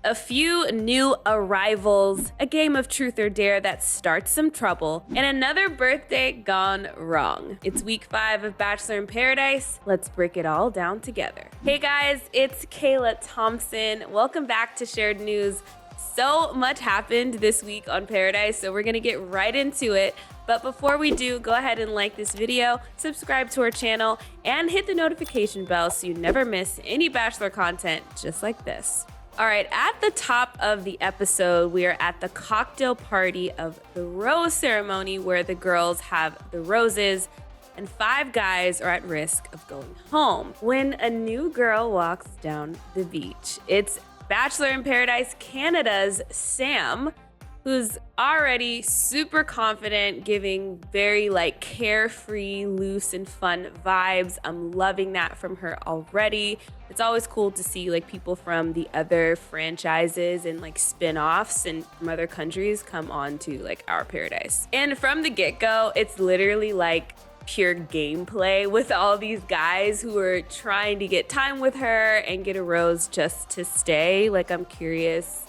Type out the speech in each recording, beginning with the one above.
A few new arrivals, a game of truth or dare that starts some trouble, and another birthday gone wrong. It's week 5 of Bachelor in Paradise. Let's break it all down together. Hey guys, it's Kayla Thompson. Welcome back to Shared News. So much happened this week on Paradise, so we're gonna get right into it. But before we do, go ahead and like this video, subscribe to our channel, and hit the notification bell so you never miss any Bachelor content just like this. All right, at the top of the episode, we are at the cocktail party of the rose ceremony where the girls have the roses and 5 guys are at risk of going home when a new girl walks down the beach. It's Bachelor in Paradise Canada's Sam, who's already super confident, giving very carefree, loose and fun vibes. I'm loving that from her already. It's always cool to see people from the other franchises and spin-offs and from other countries come on to our Paradise. And from the get-go, it's literally pure gameplay with all these guys who are trying to get time with her and get a rose just to stay. I'm curious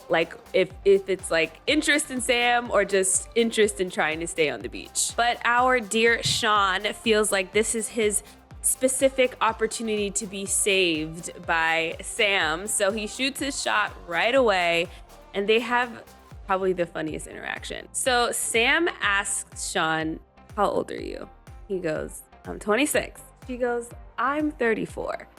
if it's interest in Sam or just interest in trying to stay on the beach. But our dear Sean feels like this is his specific opportunity to be saved by Sam. So he shoots his shot right away and they have probably the funniest interaction. So Sam asks Sean, "How old are you?" He goes, "I'm 26. She goes, "I'm 34.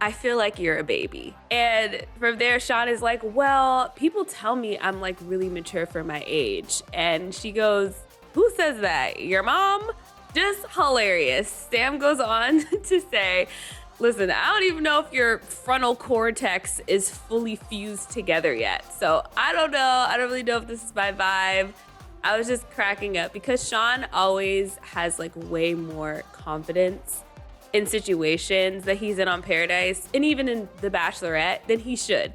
I feel like you're a baby." And from there, Sean is like, "Well, people tell me I'm really mature for my age." And she goes, "Who says that? Your mom?" Just hilarious. Sam goes on to say, "Listen, I don't even know if your frontal cortex is fully fused together yet. So I don't know. I don't really know if this is my vibe." I was just cracking up because Sean always has way more confidence in situations that he's in on Paradise and even in The Bachelorette than he should.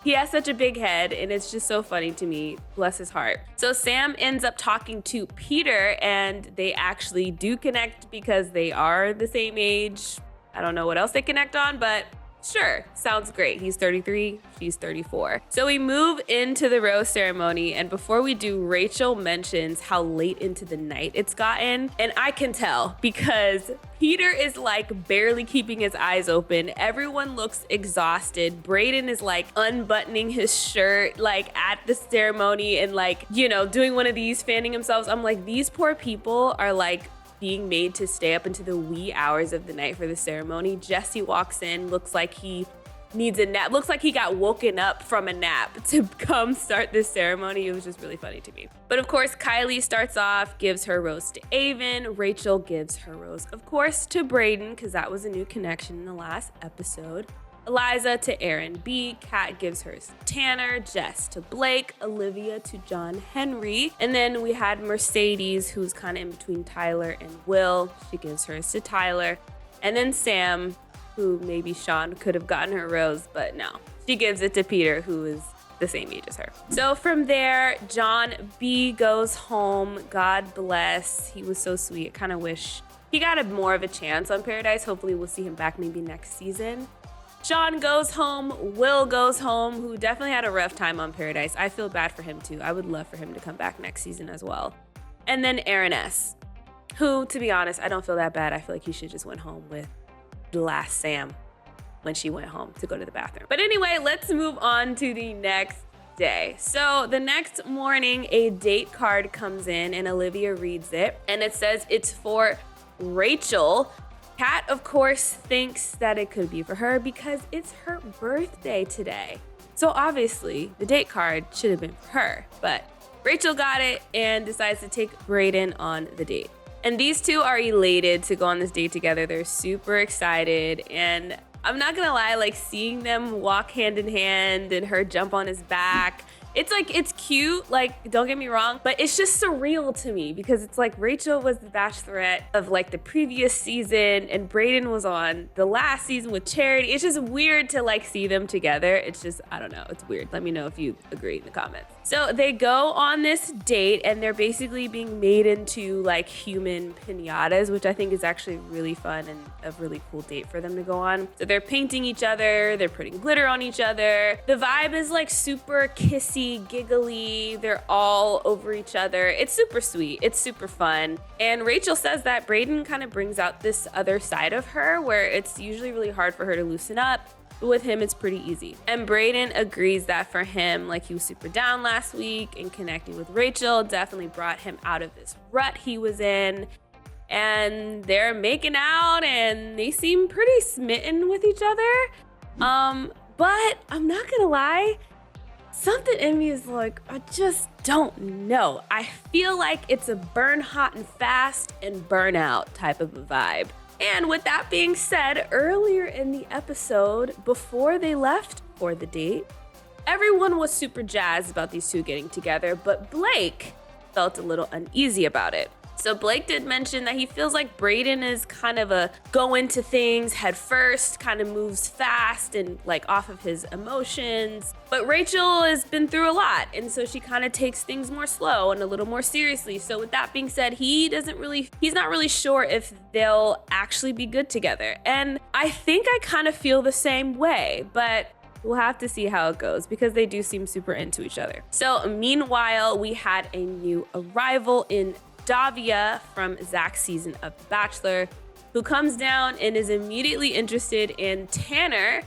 He has such a big head and it's just so funny to me. Bless his heart. So Sam ends up talking to Peter and they actually do connect because they are the same age. I don't know what else they connect on, but sure, sounds great. He's 33, she's 34. So we move into the rose ceremony, and before we do, Rachel mentions how late into the night it's gotten, and I can tell because Peter is barely keeping his eyes open. Everyone looks exhausted. Brayden is unbuttoning his shirt at the ceremony and doing one of these, fanning himself. I'm these poor people are being made to stay up into the wee hours of the night for the ceremony. Jesse walks in, looks like he needs a nap. Looks like he got woken up from a nap to come start this ceremony. It was just really funny to me. But of course, Kylie starts off, gives her rose to Avon. Rachel gives her rose, of course, to Brayden, because that was a new connection in the last episode. Eliza to Aaron B. Kat gives hers to Tanner. Jess to Blake. Olivia to John Henry. And then we had Mercedes, who's kind of in between Tyler and Will. She gives hers to Tyler. And then Sam, who maybe Sean could have gotten her rose, but no. She gives it to Peter, who is the same age as her. So from there, John B. goes home. God bless. He was so sweet. I kind of wish he got more of a chance on Paradise. Hopefully we'll see him back maybe next season. Sean goes home, Will goes home, who definitely had a rough time on Paradise. I feel bad for him too. I would love for him to come back next season as well. And then Aaron S., who, to be honest, I don't feel that bad. I feel like he should just went home with the last Sam when she went home to go to the bathroom. But anyway, let's move on to the next day. So the next morning, a date card comes in and Olivia reads it and it says it's for Rachel. Kat, of course, thinks that it could be for her because it's her birthday today. So obviously, the date card should have been for her, but Rachel got it and decides to take Brayden on the date. And these two are elated to go on this date together. They're super excited, and I'm not gonna lie, seeing them walk hand in hand and her jump on his back It's cute, like, don't get me wrong, but it's just surreal to me because it's like Rachel was the bachelorette of like the previous season and Brayden was on the last season with Charity. It's just weird to like see them together. It's just, I don't know, it's weird. Let me know if you agree in the comments. So they go on this date and they're basically being made into like human piñatas, which I think is actually really fun and a really cool date for them to go on. So they're painting each other, they're putting glitter on each other. The vibe is like super kissy, giggly. They're all over each other. It's super sweet. It's super fun. And Rachel says that Brayden kind of brings out this other side of her where it's usually really hard for her to loosen up. But with him, it's pretty easy. And Brayden agrees that for him, like he was super down last week and connecting with Rachel definitely brought him out of this rut he was in. And they're making out and they seem pretty smitten with each other. But I'm not gonna lie, something in me is like, I just don't know. I feel like it's a burn hot and fast and burn out type of a vibe. And with that being said, earlier in the episode, before they left for the date, everyone was super jazzed about these two getting together, but Blake felt a little uneasy about it. So Blake did mention that he feels like Brayden is kind of a go into things head first, kind of moves fast and like off of his emotions. But Rachel has been through a lot, and so she kind of takes things more slow and a little more seriously. So with that being said, he's not really sure if they'll actually be good together. And I think I kind of feel the same way, but we'll have to see how it goes because they do seem super into each other. So meanwhile, we had a new arrival in Davia from Zach's season of The Bachelor, who comes down and is immediately interested in Tanner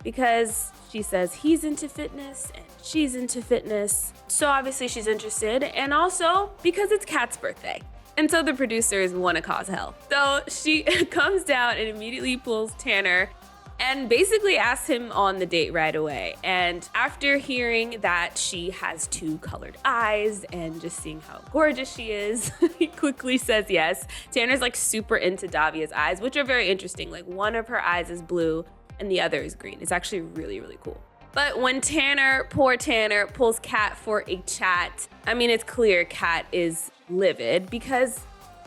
because she says he's into fitness and she's into fitness. So obviously she's interested, and also because it's Kat's birthday. And so the producers want to cause hell. So she comes down and immediately pulls Tanner and basically asks him on the date right away. And after hearing that she has two colored eyes and just seeing how gorgeous she is, he quickly says yes. Tanner's like super into Davia's eyes, which are very interesting. Like one of her eyes is blue and the other is green. It's actually really, really cool. But when poor Tanner, pulls Kat for a chat, I mean, it's clear Kat is livid because,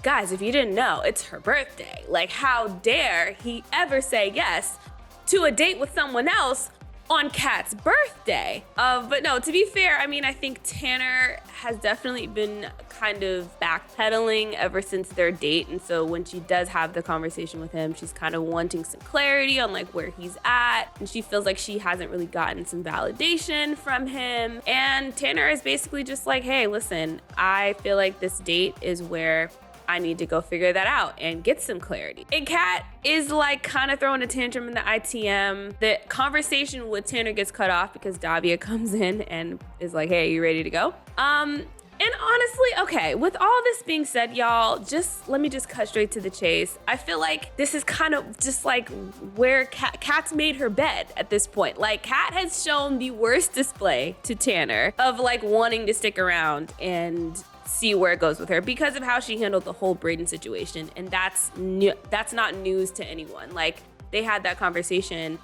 guys, if you didn't know, it's her birthday. Like, how dare he ever say yes to a date with someone else on Kat's birthday. But no, to be fair, I mean, I think Tanner has definitely been kind of backpedaling ever since their date. And so when she does have the conversation with him, she's kind of wanting some clarity on like where he's at. And she feels like she hasn't really gotten some validation from him. And Tanner is basically just like, hey, listen, I feel like this date is where I need to go figure that out and get some clarity. And Kat is like kind of throwing a tantrum in the ITM. The conversation with Tanner gets cut off because Davia comes in and is like, hey, you ready to go? And honestly, okay, with all this being said, y'all, let me cut straight to the chase. I feel like this is kind of just like where Kat's made her bed at this point. Like, Kat has shown the worst display to Tanner of like wanting to stick around and see where it goes with her because of how she handled the whole Brayden situation. And that's not news to anyone. Like, they had that conversation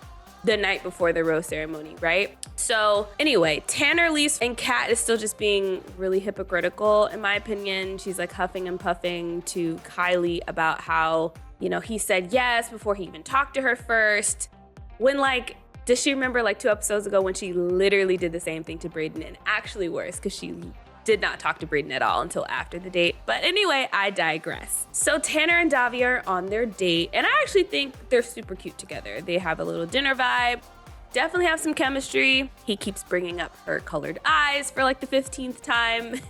the night before the rose ceremony, right? So anyway, Tanner leaves and Kat is still just being really hypocritical, in my opinion. She's like huffing and puffing to Kylie about how, he said yes before he even talked to her first. When like, does she remember like 2 episodes ago when she literally did the same thing to Brayden, and actually worse because she did not talk to Brayden at all until after the date. But anyway, I digress. So Tanner and Davia are on their date, and I actually think they're super cute together. They have a little dinner vibe, definitely have some chemistry. He keeps bringing up her colored eyes for like the 15th time.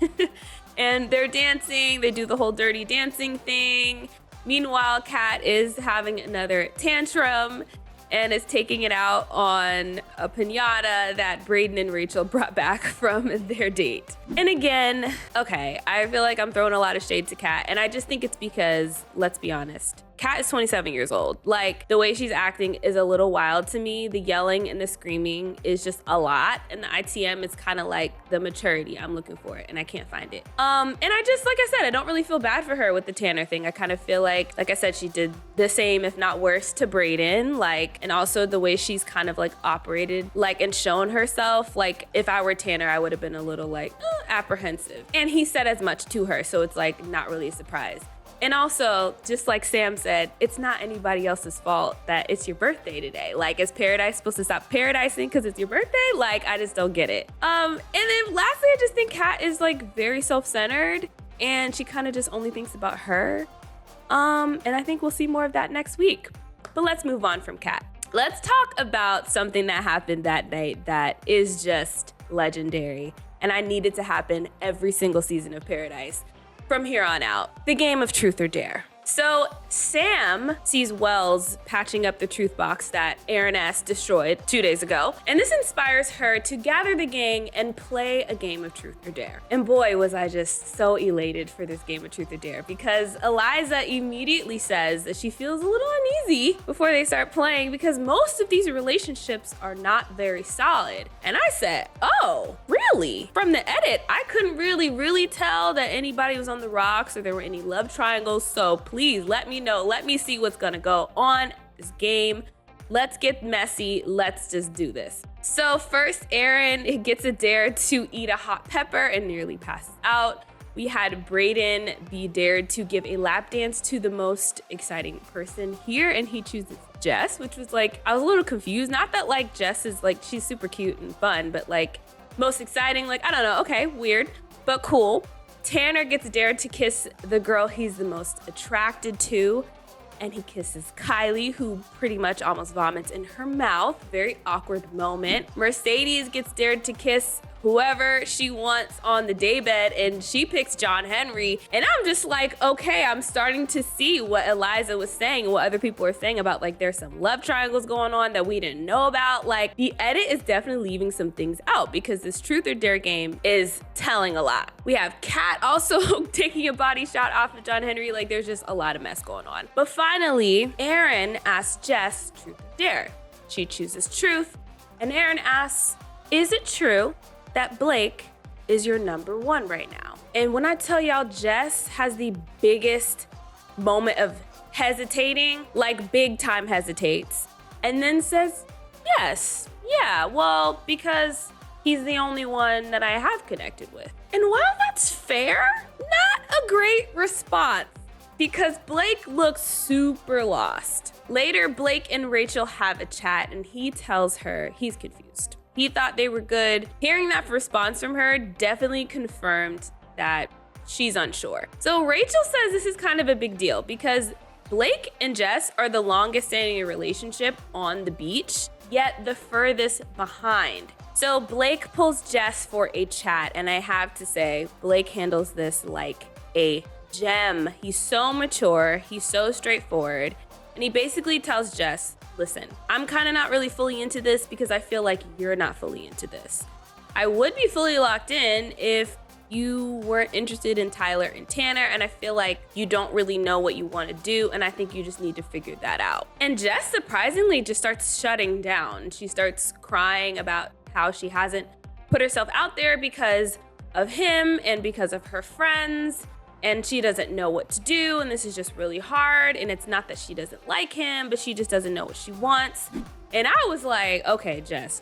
And they're dancing. They do the whole dirty dancing thing. Meanwhile, Kat is having another tantrum and is taking it out on a piñata that Brayden and Rachel brought back from their date. And again, okay, I feel like I'm throwing a lot of shade to Kat, and I just think it's because, let's be honest, Kat is 27 years old. Like, the way she's acting is a little wild to me. The yelling and the screaming is just a lot. And the ITM is kind of like the maturity I'm looking for, and I can't find it. And I just, like I said, I don't really feel bad for her with the Tanner thing. I kind of feel like I said, she did the same, if not worse, to Brayden. Like, and also the way she's kind of like operated, like, and shown herself. Like, if I were Tanner, I would have been a little like apprehensive. And he said as much to her, so it's like not really a surprise. And also, just like Sam said, it's not anybody else's fault that it's your birthday today. Like, is Paradise supposed to stop paradising because it's your birthday? Like, I just don't get it. And then lastly, I just think Kat is like very self-centered, and she kind of just only thinks about her. And I think we'll see more of that next week. But let's move on from Kat. Let's talk about something that happened that night that is just legendary. And I need it to happen every single season of Paradise from here on out. The game of truth or dare. So Sam sees Wells patching up the truth box that Aaron S. destroyed 2 days ago, and this inspires her to gather the gang and play a game of truth or dare. And boy, was I just so elated for this game of truth or dare, because Eliza immediately says that she feels a little uneasy before they start playing because most of these relationships are not very solid. And I said, oh, really? From the edit, I couldn't really tell that anybody was on the rocks or there were any love triangles, so please let me know. Let me see what's gonna go on this game. Let's get messy. Let's just do this. So first, Aaron gets a dare to eat a hot pepper and nearly passes out. We had Brayden be dared to give a lap dance to the most exciting person here, and he chooses Jess, which was like, I was a little confused. Not that like Jess is like, she's super cute and fun, but like most exciting, like, I don't know. Okay, weird, but cool. Tanner gets dared to kiss the girl he's the most attracted to, and he kisses Kylie, who pretty much almost vomits in her mouth. Very awkward moment. Mercedes gets dared to kiss whoever she wants on the daybed, and she picks John Henry. And I'm just like, okay, I'm starting to see what Eliza was saying and what other people were saying about like there's some love triangles going on that we didn't know about. Like, the edit is definitely leaving some things out because this truth or dare game is telling a lot. We have Kat also taking a body shot off of John Henry. Like, there's just a lot of mess going on. But finally, Aaron asks Jess truth or dare. She chooses truth, and Aaron asks, is it true that Blake is your number one right now? And when I tell y'all, Jess has the biggest moment of hesitating, like big time hesitates, and then says, yes, yeah, well, because he's the only one that I have connected with. And while that's fair, not a great response, because Blake looks super lost. Later, Blake and Rachel have a chat, and he tells her he's confused. He thought they were good. Hearing that response from her definitely confirmed that she's unsure. So Rachel says this is kind of a big deal because Blake and Jess are the longest standing relationship on the beach, yet the furthest behind. So Blake pulls Jess for a chat, and I have to say, Blake handles this like a gem. He's so mature, he's so straightforward, and he basically tells Jess, listen, I'm kind of not really fully into this because I feel like you're not fully into this. I would be fully locked in if you weren't interested in Tyler and Tanner, and I feel like you don't really know what you want to do, and I think you just need to figure that out. And Jess surprisingly just starts shutting down. She starts crying about how she hasn't put herself out there because of him and because of her friends, and she doesn't know what to do, and this is just really hard. And it's not that she doesn't like him, but she just doesn't know what she wants. And I was like, okay, Jess,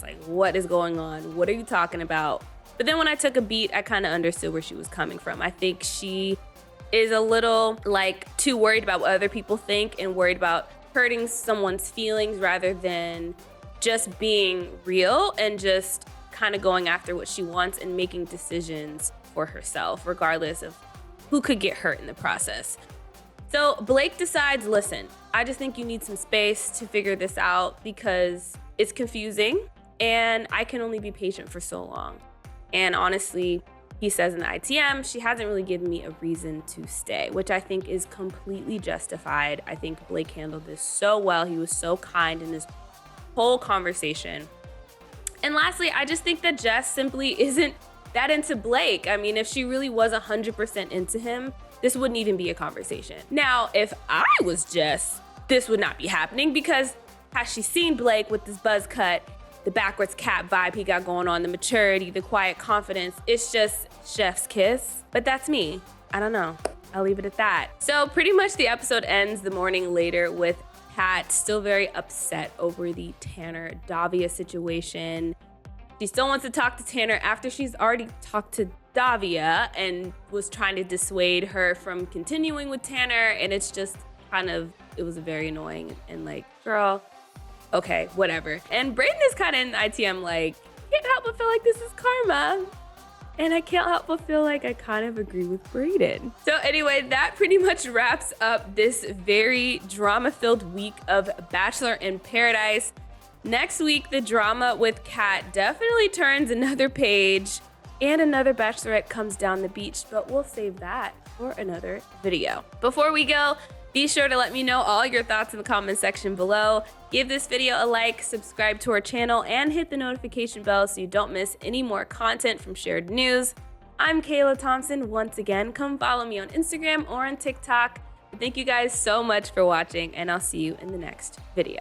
like, what is going on? What are you talking about? But then when I took a beat, I kind of understood where she was coming from. I think she is a little like too worried about what other people think and worried about hurting someone's feelings rather than just being real and just kind of going after what she wants and making decisions for herself, regardless of who could get hurt in the process. So Blake decides, listen, I just think you need some space to figure this out because it's confusing and I can only be patient for so long. And honestly, he says in the ITM, she hasn't really given me a reason to stay, which I think is completely justified. I think Blake handled this so well. He was so kind in this whole conversation. And lastly, I just think that Jess simply isn't that into Blake. I mean, if she really was 100% into him, this wouldn't even be a conversation. Now, if I was Jess, this would not be happening because has she seen Blake with this buzz cut, the backwards cap vibe he got going on, the maturity, the quiet confidence, it's just chef's kiss. But that's me. I don't know. I'll leave it at that. So pretty much the episode ends the morning later with Kat still very upset over the Tanner Davia situation. She still wants to talk to Tanner after she's already talked to Davia and was trying to dissuade her from continuing with Tanner. And it's just it was very annoying and like, girl, okay, whatever. And Brayden is kind of in ITM like, can't help but feel like this is karma. And I can't help but feel like I kind of agree with Brayden. So anyway, that pretty much wraps up this very drama-filled week of Bachelor in Paradise. Next week, the drama with Kat definitely turns another page and another bachelorette comes down the beach, but we'll save that for another video. Before we go, be sure to let me know all your thoughts in the comment section below. Give this video a like, subscribe to our channel, and hit the notification bell so you don't miss any more content from Shared News. I'm Kayla Thompson. Once again, come follow me on Instagram or on TikTok. Thank you guys so much for watching, and I'll see you in the next video.